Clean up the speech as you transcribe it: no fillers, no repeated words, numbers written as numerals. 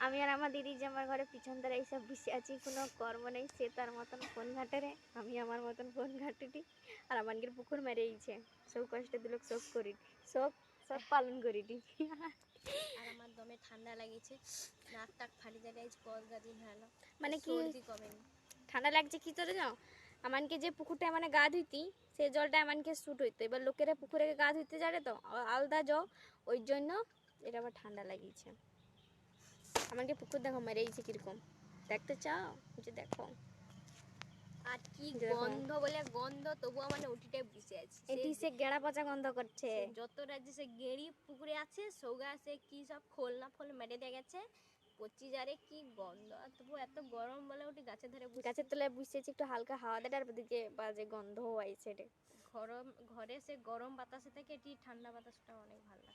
আমি আর আমার দিদি যে আমার ঘরে পিছন ধারে এইসব বসে আছি, কোনো কর্ম নেই, সে তার মতন ফোন ঘাটে রে, আমি আমার মতন ফোন ঘাটুটি। আর আমাকে পুকুর মেরেইছে, সব কষ্ট দিল, সব করি, সব সব পালন করিটি। আর আমার দমে ঠান্ডা লাগিয়েছে, নাক টাক ফাটি যায়, কয়েক দিন হলো, মানে কি সর্দি কমেনি। ঠান্ডা লাগছে কি তোরে যাও, আমানকে যে পুকুরটা মানে গা ধুইতি, সেই জলটা আমানকে স্যুট হইতো। এবার লোকেরা পুকুরে গা ধুইতে যাবে তো আলাদা যাও, ওই জন্য এটা আবার ঠান্ডা লাগিয়েছে। আমাকে পুকুর দেখো মেরেইছে কিরকম, দেখতে চাও? যে দেখো আর কি গন্ধ, বলে গন্ধ, তবুও মানে উঠিটাই বসে আছে। এটি সে গেড়া পচা গন্ধ করছে। যত রাজ্যে সে গেড়ি পুকুরে আছে, সৌগা সে কি সব খোল না ফোল মেরে দিয়ে গেছে, পচি যারে কি গন্ধ। আর তবু এত গরম বলে উঠি গাছের ধারে গাছের তলায় বসেছি, একটু হালকা হাওয়া দেয়, আর দিকে বাজে গন্ধ আইছে রে। ঘরে সে গরম বাতাসে থেকে এটি ঠান্ডা বাতাসটা অনেক ভালো।